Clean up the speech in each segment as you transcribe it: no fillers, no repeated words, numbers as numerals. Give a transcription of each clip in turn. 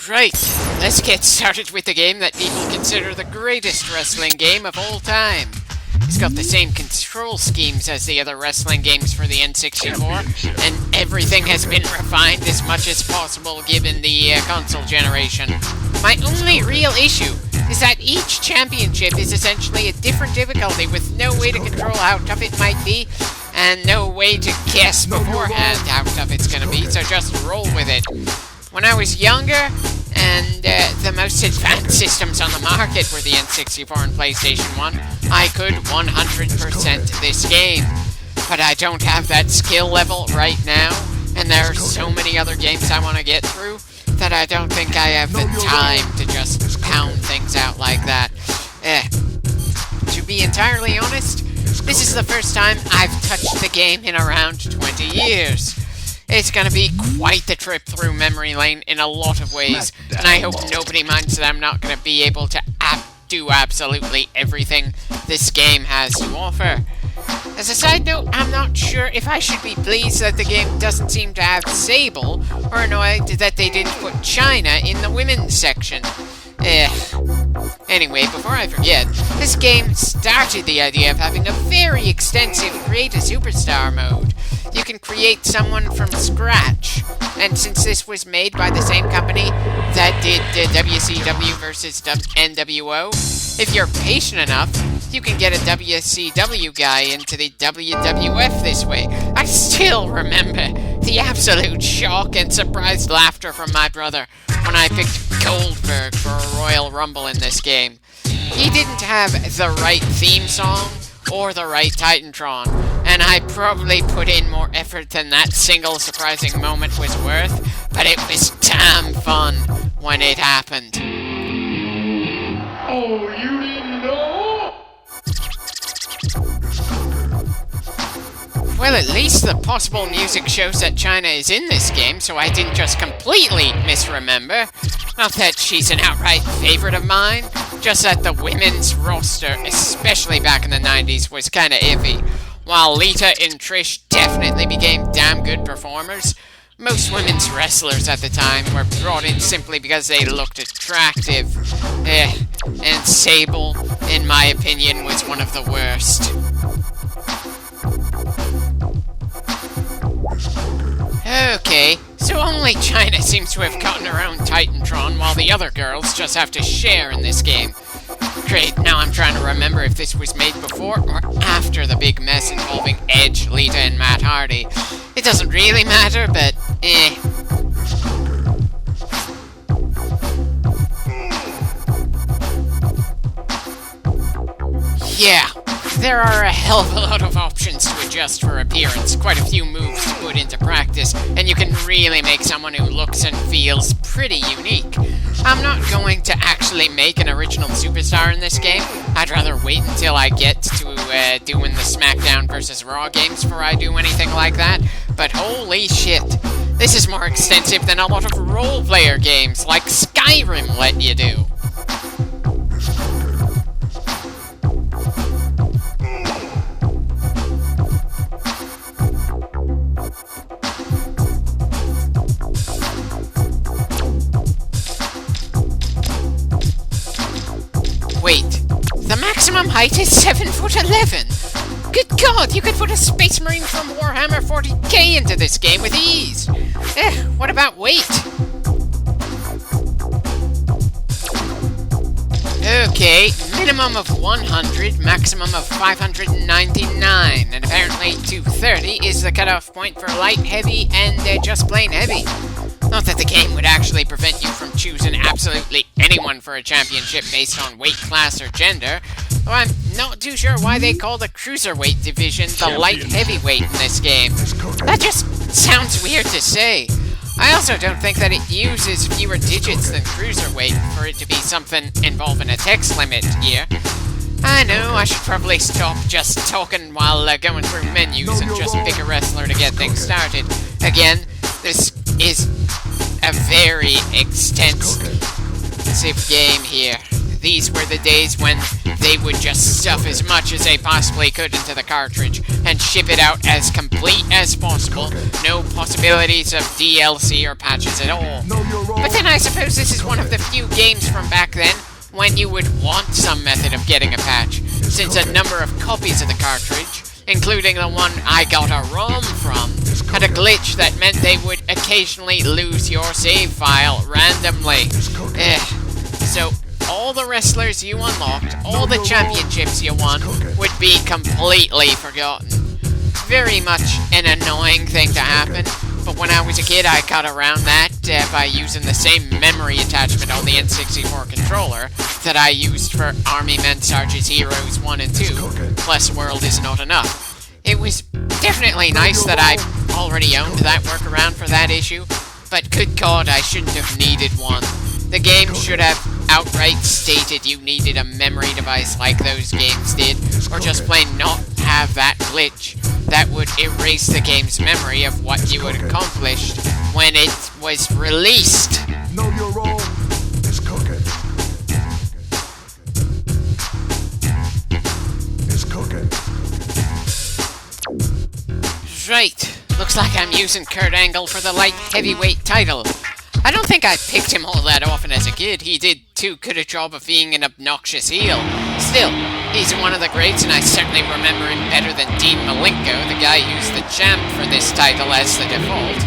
Right, let's get started with the game that people consider the greatest wrestling game of all time. It's got the same control schemes as the other wrestling games for the N64, and everything has been refined as much as possible given the console generation. My only real issue is that each championship is essentially a different difficulty with no way to control how tough it might be, and no way to guess beforehand how tough it's gonna be, so just roll with it. When I was younger, and the most advanced systems on the market were the N64 and PlayStation 1, I could 100% this game. But I don't have that skill level right now, and there are so many other games I want to get through that I don't think I have the time to just pound things out like that. To be entirely honest, this is the first time I've touched the game in around 20 years. It's gonna be quite the trip through memory lane in a lot of ways, and I hope nobody minds that I'm not gonna be able to do absolutely everything this game has to offer. As a side note, I'm not sure if I should be pleased that the game doesn't seem to have Sable, or annoyed that they didn't put China in the women's section. Anyway, before I forget, this game started the idea of having a very extensive Create a Superstar mode. You can create someone from scratch, and since this was made by the same company that did WCW versus NWO, if you're patient enough, you can get a WCW guy into the WWF this way. I still remember the absolute shock and surprised laughter from my brother when I picked Goldberg for a Royal Rumble in this game. He didn't have the right theme song or the right Titantron, and I probably put in more effort than that single surprising moment was worth, but it was damn fun when it happened. Oh, you didn't know? Well, at least the possible music shows that China is in this game, so I didn't just completely misremember. Not that she's an outright favorite of mine, just that the women's roster, especially back in the 90s, was kinda iffy. While Lita and Trish definitely became damn good performers, most women's wrestlers at the time were brought in simply because they looked attractive. And Sable, in my opinion, was one of the worst. Okay, so only China seems to have gotten her own Titantron, while the other girls just have to share in this game. Great, now I'm trying to remember if this was made before or after the big mess involving Edge, Lita, and Matt Hardy. It doesn't really matter, but yeah, there are a hell of a lot of options to adjust for appearance, quite a few moves to put into practice, and you can really make someone who looks and feels pretty unique. I'm not going to actually make an original superstar in this game. I'd rather wait until I get to doing the SmackDown vs. Raw games before I do anything like that, but holy shit, this is more extensive than a lot of role-player games like Skyrim let you do. Wait, the maximum height is 7'11". Good God, you could put a Space Marine from Warhammer 40k into this game with ease. What about weight? Okay, minimum of 100, maximum of 599, and apparently 230 is the cutoff point for light, heavy, and just plain heavy. Not that the game would actually prevent you from choosing absolutely anyone for a championship based on weight, class, or gender, though I'm not too sure why they call the cruiserweight division the light heavyweight in this game. That just sounds weird to say. I also don't think that it uses fewer digits than cruiserweight for it to be something involving a text limit here. I know, I should probably stop just talking while going through menus and just pick a wrestler to get things started. Again, this is a very extensive game here. These were the days when they would just stuff as much as they possibly could into the cartridge and ship it out as complete as possible, no possibilities of DLC or patches at all. But then I I suppose this is one of the few games from back then when you would want some method of getting a patch, since a number of copies of the cartridge, including the one I got a ROM from, had a glitch that meant they would occasionally lose your save file randomly. So all the wrestlers you unlocked, all the championships you won, would be completely forgotten. Very much an annoying thing to happen, but when I was a kid I got around that by using the same memory attachment on the N64 controller that I used for Army Men Sarge's Heroes 1 and 2, plus World Is Not Enough. It was definitely nice that I already owned that workaround for that issue, but good God, I shouldn't have needed one. The game should have outright stated you needed a memory device like those games did, or just plain not have that glitch that would erase the game's memory of what you had accomplished when it was released. Know your role. It's cooking. It's cooking. Right. Looks like I'm using Kurt Angle for the light heavyweight title. I don't think I picked him all that often as a kid. He did too good a job of being an obnoxious heel. Still, he's one of the greats, and I certainly remember him better than Dean Malenko, the guy who's the champ for this title as the default.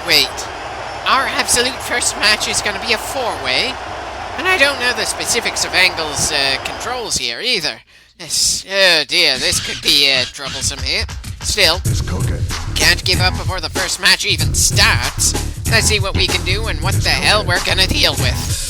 Wait, our absolute first match is going to be a four-way? And I don't know the specifics of Angle's controls here either. Oh dear, this could be troublesome here. Still, can't give up before the first match even starts. Let's see what we can do and what the hell we're gonna deal with.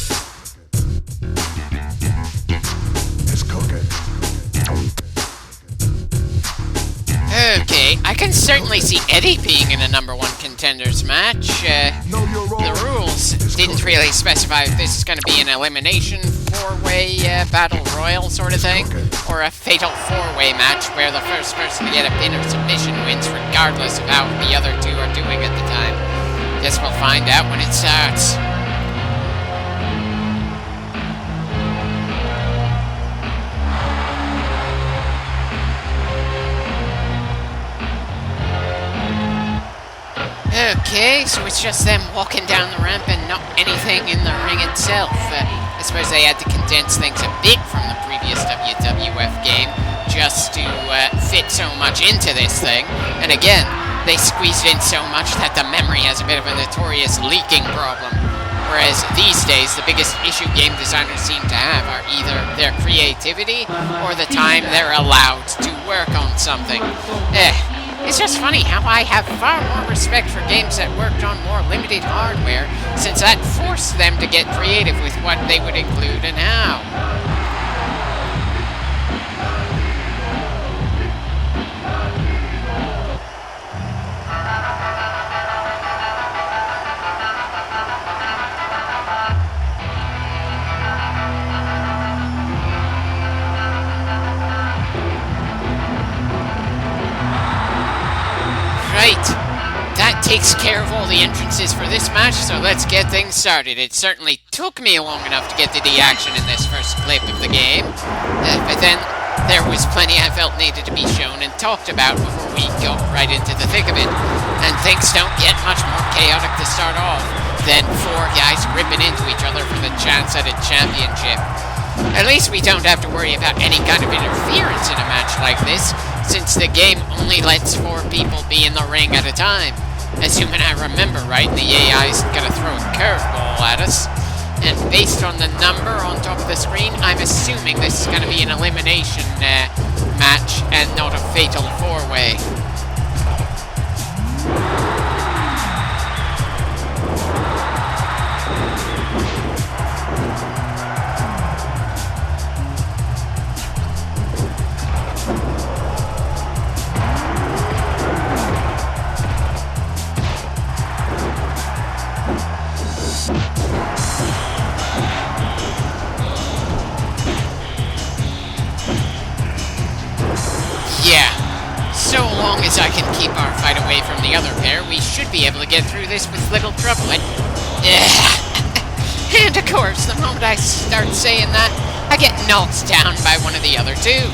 Okay, I can certainly see Eddie being in a number one contenders match. The rules didn't really specify if this is going to be an elimination four-way battle royal sort of thing, or a fatal four-way match where the first person to get a pin or submission wins regardless of how the other two are doing at the time. Guess we'll find out when it starts. Okay, so it's just them walking down the ramp and not anything in the ring itself. I suppose they had to condense things a bit from the previous WWF game just to fit so much into this thing. And again, they squeezed in so much that the memory has a bit of a notorious leaking problem. Whereas these days, the biggest issue game designers seem to have are either their creativity or the time they're allowed to work on something. It's just funny how I have far more respect for games that worked on more limited hardware, since that forced them to get creative with what they would include and how. Right, that takes care of all the entrances for this match, so let's get things started. It certainly took me long enough to get to the action in this first clip of the game, but then there was plenty I felt needed to be shown and talked about before we go right into the thick of it. And things don't get much more chaotic to start off than four guys ripping into each other for the chance at a championship. At least we don't have to worry about any kind of interference in a match like this, since the game only lets four people be in the ring at a time. Assuming I remember right, the AI's gonna throw a curveball at us. And based on the number on top of the screen, I'm assuming this is gonna be an elimination match and not a fatal four-way. So long as I can keep our fight away from the other pair, we should be able to get through this with little trouble. And of course, the moment I start saying that, I get knocked down by one of the other two.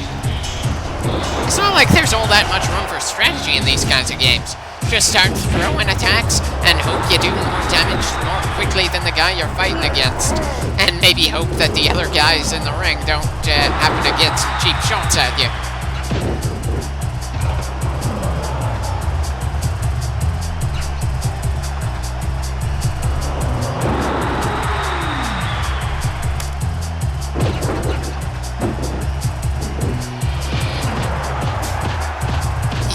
It's not like there's all that much room for strategy in these kinds of games. Just start throwing attacks and hope you do more damage more quickly than the guy you're fighting against. And maybe hope that the other guys in the ring don't happen to get some cheap shots at you.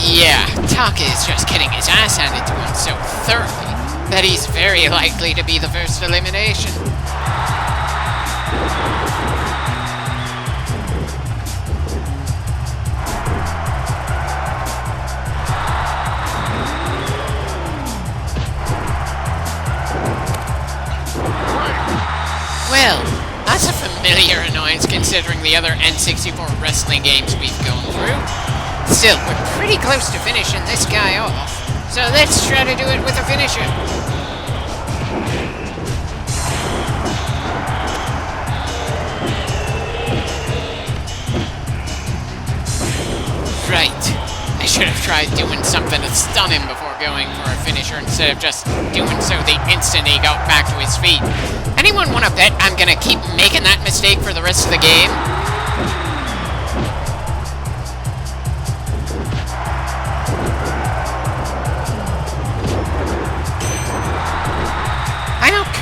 Yeah, Taka is just getting his ass handed to him so thoroughly that he's very likely to be the first elimination. Well, that's a familiar annoyance considering the other N64 wrestling games we've gone through. Still, we're pretty close to finishing this guy off, so let's try to do it with a finisher. Right. I should have tried doing something to stun him before going for a finisher instead of just doing so the instant he got back to his feet. Anyone want to bet I'm gonna keep making that mistake for the rest of the game?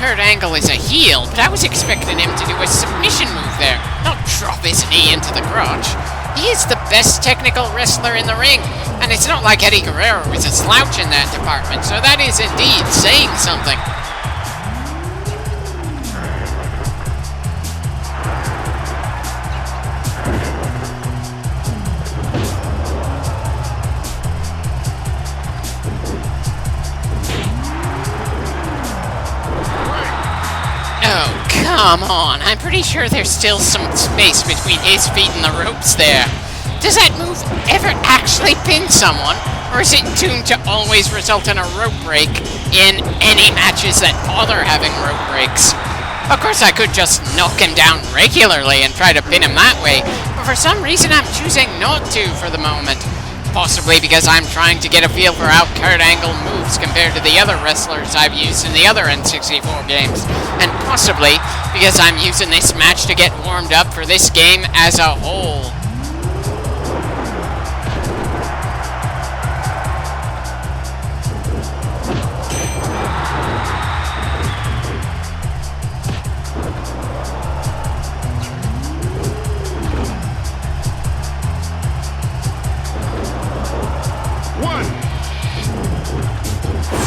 Kurt Angle is a heel, but I was expecting him to do a submission move there, not drop his knee into the crotch. He is the best technical wrestler in the ring, and it's not like Eddie Guerrero is a slouch in that department, so that is indeed saying something. Come on, I'm pretty sure there's still some space between his feet and the ropes there. Does that move ever actually pin someone, or is it doomed to always result in a rope break in any matches that bother having rope breaks? Of course, I could just knock him down regularly and try to pin him that way, but for some reason I'm choosing not to for the moment. Possibly because I'm trying to get a feel for how Kurt Angle moves compared to the other wrestlers I've used in the other N64 games. And possibly because I'm using this match to get warmed up for this game as a whole.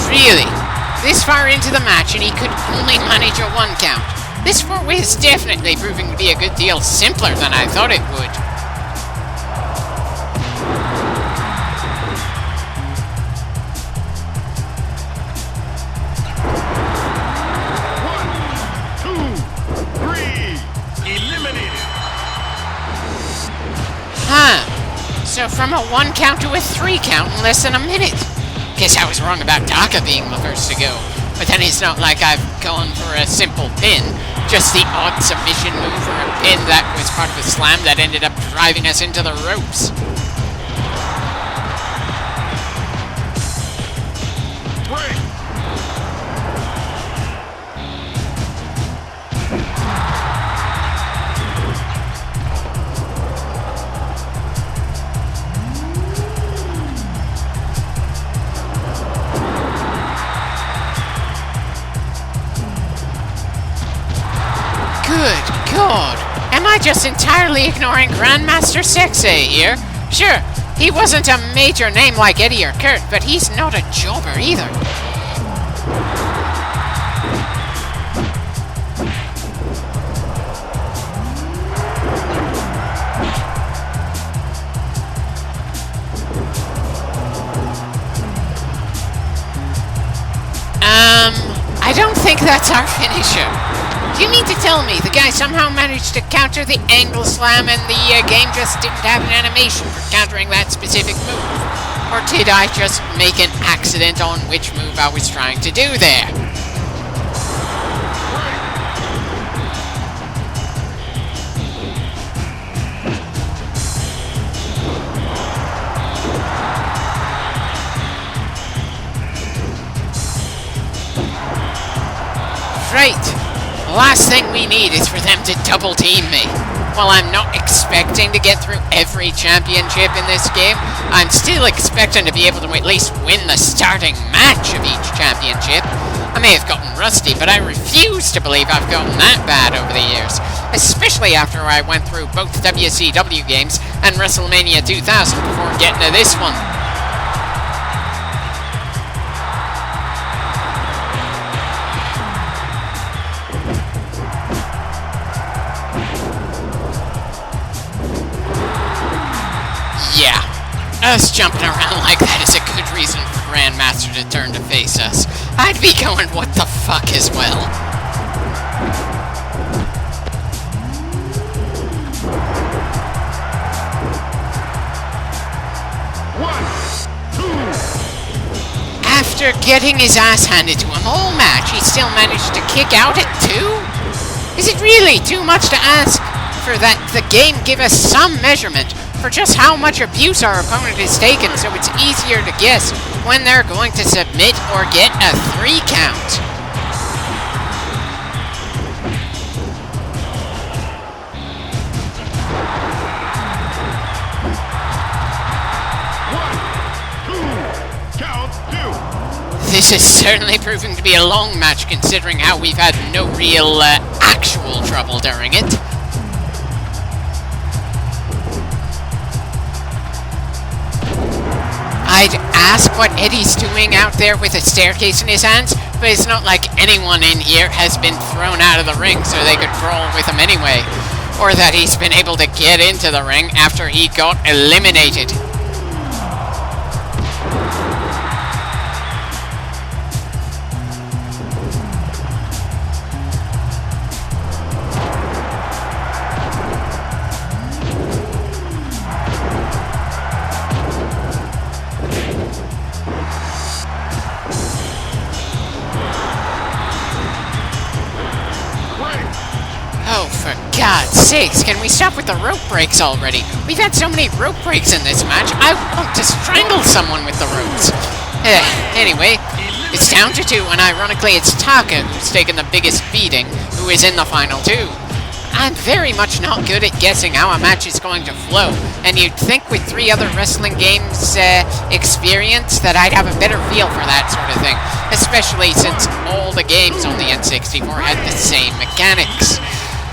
Really? This far into the match and he could only manage a 1 count. This 4-way is definitely proving to be a good deal simpler than I thought it would. So from a 1 count to a 3 count in less than a minute. Guess I was wrong about Taka being the first to go. But then it's not like I've gone for a simple pin. Just the odd submission move or a pin that was part of a slam that ended up driving us into the ropes. Good God! Am I just entirely ignoring Grandmaster Sexay here? Sure, he wasn't a major name like Eddie or Kurt, but he's not a jobber either. I don't think that's our finisher. Do you mean to tell me the guy somehow managed to counter the angle slam and the game just didn't have an animation for countering that specific move? Or did I just make an accident on which move I was trying to do there? last thing we need is for them to double team me. While I'm not expecting to get through every championship in this game, I'm still expecting to be able to at least win the starting match of each championship. I may have gotten rusty, but I refuse to believe I've gotten that bad over the years. Especially after I went through both WCW games and WrestleMania 2000 before getting to this one. Yeah, us jumping around like that is a good reason for Grandmaster to turn to face us. I'd be going, what the fuck, as well. After getting his ass handed to him all match, he still managed to kick out at 2? Is it really too much to ask for that the game give us some measurement for just how much abuse our opponent has taken, so it's easier to guess when they're going to submit or get a 3 count? This is certainly proving to be a long match, considering how we've had no real, actual trouble during it. I'd ask what Eddie's doing out there with a staircase in his hands, but it's not like anyone in here has been thrown out of the ring so they could brawl with him anyway. Or that he's been able to get into the ring after he got eliminated. Oh, for God's sakes, can we stop with the rope breaks already? We've had so many rope breaks in this match, I want to strangle someone with the ropes. Anyway, it's down to 2, and ironically it's Taka who's taken the biggest beating, who is in the final 2. I'm very much not good at guessing how a match is going to flow, and you'd think with 3 other wrestling games experience that I'd have a better feel for that sort of thing, especially since all the games on the N64 had the same mechanics.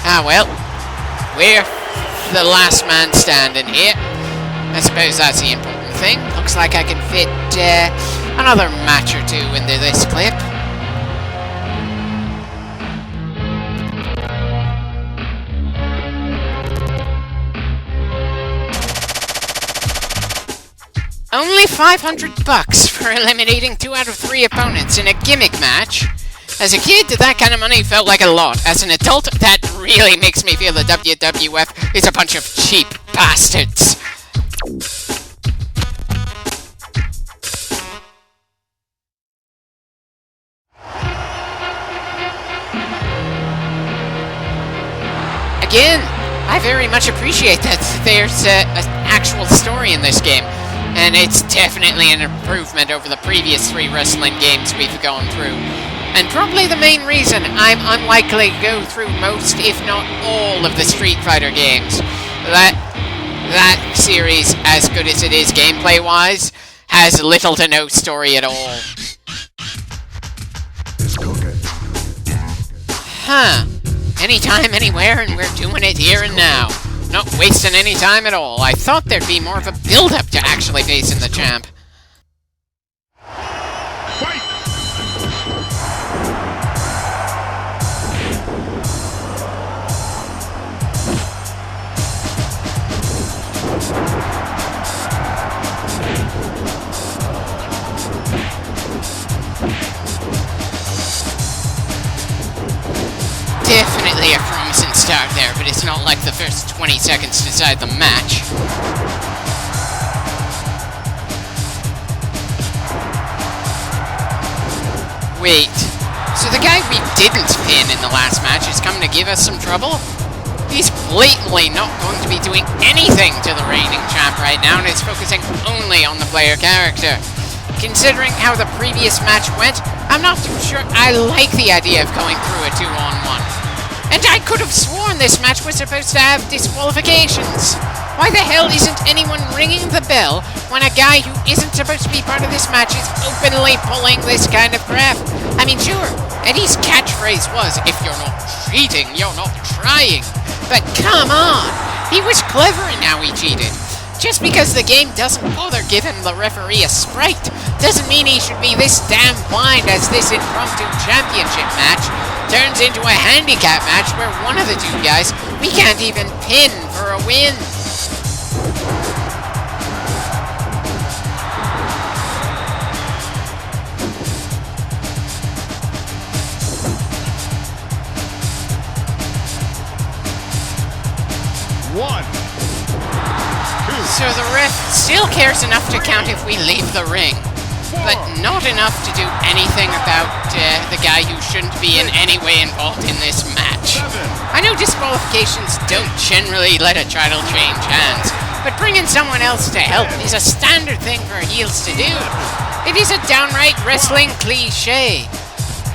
Ah well, we're the last man standing here. I suppose that's the important thing. Looks like I can fit another match or 2 into this clip. Only $500 for eliminating 2 out of 3 opponents in a gimmick match. As a kid, that kind of money felt like a lot. As an adult, that really makes me feel the WWF is a bunch of cheap bastards. Again, I very much appreciate that there's an actual story in this game. And it's definitely an improvement over the previous 3 wrestling games we've gone through. And probably the main reason I'm unlikely to go through most, if not all, of the Street Fighter games. That series, as good as it is gameplay-wise, has little to no story at all. It's cooking. Huh. Anytime, anywhere, and we're doing it here and now. Not wasting any time at all. I thought there'd be more of a build-up to actually facing the champ. Fight! Definitely a promising start there, but it's not like the first 20 seconds decide the match. Wait, so the guy we didn't pin in the last match is coming to give us some trouble? He's blatantly not going to be doing anything to the reigning champ right now, and is focusing only on the player character. Considering how the previous match went, I'm not too sure I like the idea of going through a 2-on-1. And I could have sworn this match was supposed to have disqualifications. Why the hell isn't anyone ringing the bell when a guy who isn't supposed to be part of this match is openly pulling this kind of crap? I mean, sure, Eddie's catchphrase was, if you're not cheating, you're not trying. But come on, he was clever in how he cheated. Just because the game doesn't bother giving the referee a sprite doesn't mean he should be this damn blind as this impromptu championship match turns into a handicap match where one of the two guys we can't even pin for a win. So the ref still cares enough to count if we leave the ring, but not enough to do anything about the guy who shouldn't be in any way involved in this match. I know disqualifications don't generally let a title change hands, but bringing someone else to help is a standard thing for heels to do. It is a downright wrestling cliche.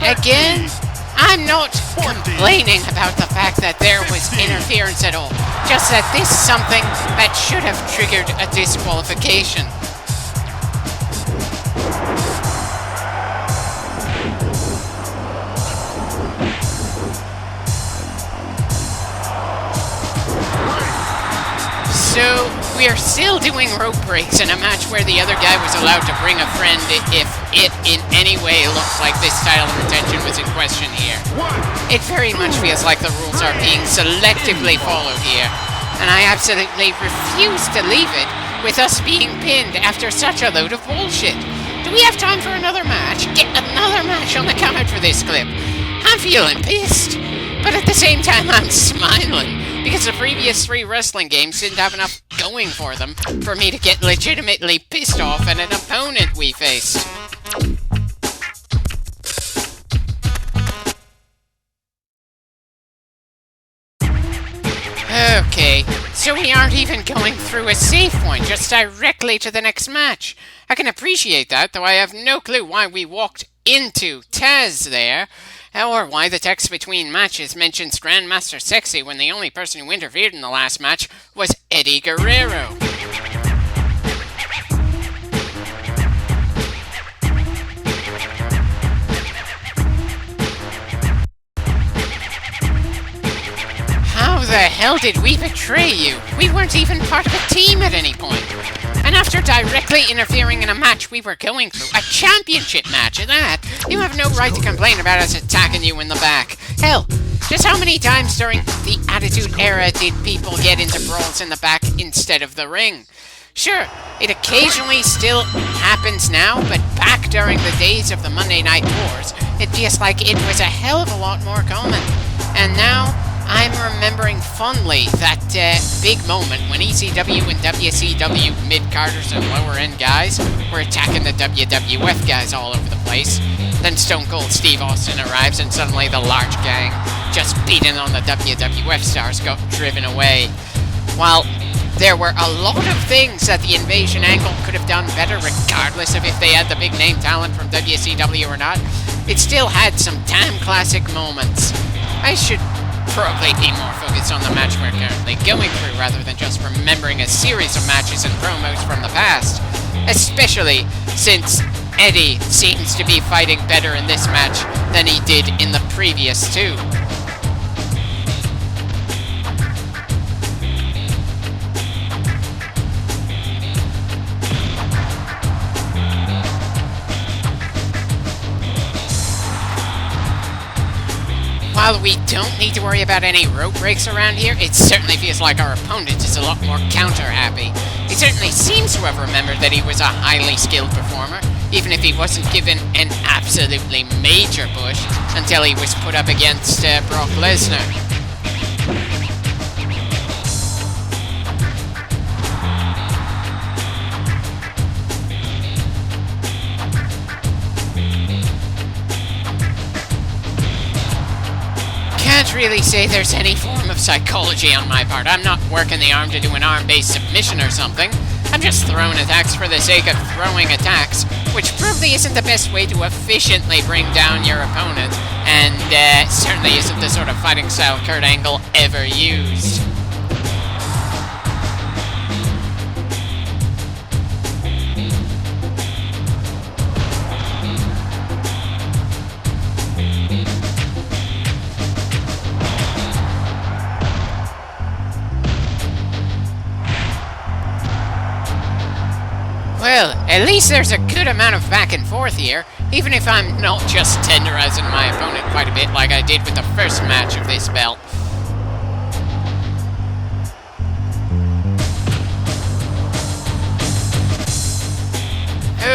Again, I'm not complaining about the fact that there was interference at all, just that this is something that should have triggered a disqualification. So, we are still doing rope breaks in a match where the other guy was allowed to bring a friend if it in any way looks like this title retention was in question here. It very much feels like the rules are being selectively followed here, and I absolutely refuse to leave it with us being pinned after such a load of bullshit. Do we have time for another match? Get another match on the count for this clip. I'm feeling pissed, but at the same time I'm smiling, because the previous 3 wrestling games didn't have enough going for them for me to get legitimately pissed off at an opponent we faced. Okay, so we aren't even going through a save point, just directly to the next match. I can appreciate that, though I have no clue why we walked into Taz there, or why the text between matches mentions Grandmaster Sexy when the only person who interfered in the last match was Eddie Guerrero. How the hell did we betray you? We weren't even part of a team at any point. And after directly interfering in a match we were going through, a championship match at that, you have no right to complain about us attacking you in the back. Hell, just how many times during the Attitude Era did people get into brawls in the back instead of the ring? Sure, it occasionally still happens now, but back during the days of the Monday Night Wars, it feels like it was a hell of a lot more common. And now, I'm remembering fondly that big moment when ECW and WCW mid-carders and lower-end guys were attacking the WWF guys all over the place. Then Stone Cold Steve Austin arrives and suddenly the large gang just beating on the WWF stars got driven away. While there were a lot of things that the Invasion angle could have done better regardless of if they had the big name talent from WCW or not, it still had some damn classic moments. I should probably be more focused on the match we're currently going through rather than just remembering a series of matches and promos from the past. Especially since Eddie seems to be fighting better in this match than he did in the previous 2. While we don't need to worry about any rope breaks around here, it certainly feels like our opponent is a lot more counter-happy. He certainly seems to have remembered that he was a highly skilled performer, even if he wasn't given an absolutely major push until he was put up against Brock Lesnar. Can't really say there's any form of of psychology on my part. I'm not working the arm to do an arm-based submission or something. I'm just throwing attacks for the sake of throwing attacks, which probably isn't the best way to efficiently bring down your opponent, and certainly isn't the sort of fighting style Kurt Angle ever used. Well, at least there's a good amount of back and forth here, even if I'm not just tenderizing my opponent quite a bit like I did with the first match of this belt.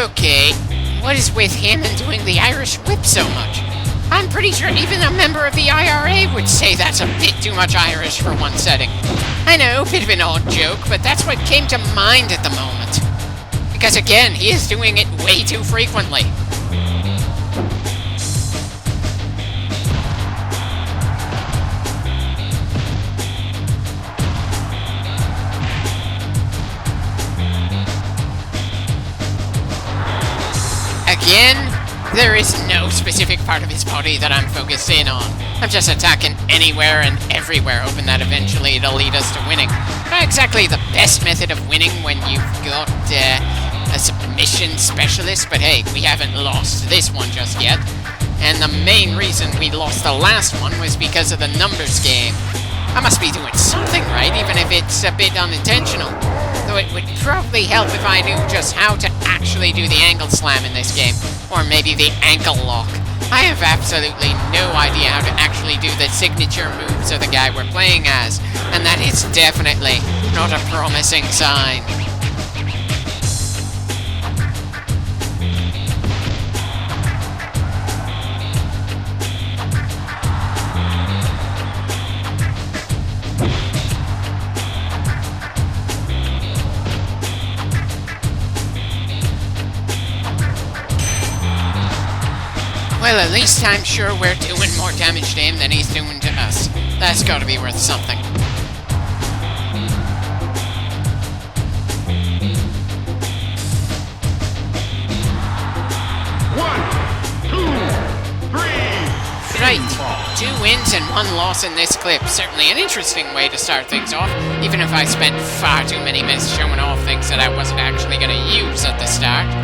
Okay, what is with him and doing the Irish whip so much? I'm pretty sure even a member of the IRA would say that's a bit too much Irish for one setting. I know, bit of an odd joke, but that's what came to mind at the moment. Because again, he is doing it way too frequently. Again, there is no specific part of his body that I'm focused in on. I'm just attacking anywhere and everywhere, hoping that eventually it'll lead us to winning. Not exactly the best method of winning when you've got a submission specialist, but hey, we haven't lost this one just yet. And the main reason we lost the last one was because of the numbers game. I must be doing something right, even if it's a bit unintentional. Though it would probably help if I knew just how to actually do the angle slam in this game, or maybe the ankle lock. I have absolutely no idea how to actually do the signature moves of the guy we're playing as, and that is definitely not a promising sign. Well, at least I'm sure we're doing more damage to him than he's doing to us. That's gotta be worth something. Right, 2 wins and 1 loss in this clip. Certainly an interesting way to start things off, even if I spent far too many minutes showing off things that I wasn't actually going to use at the start.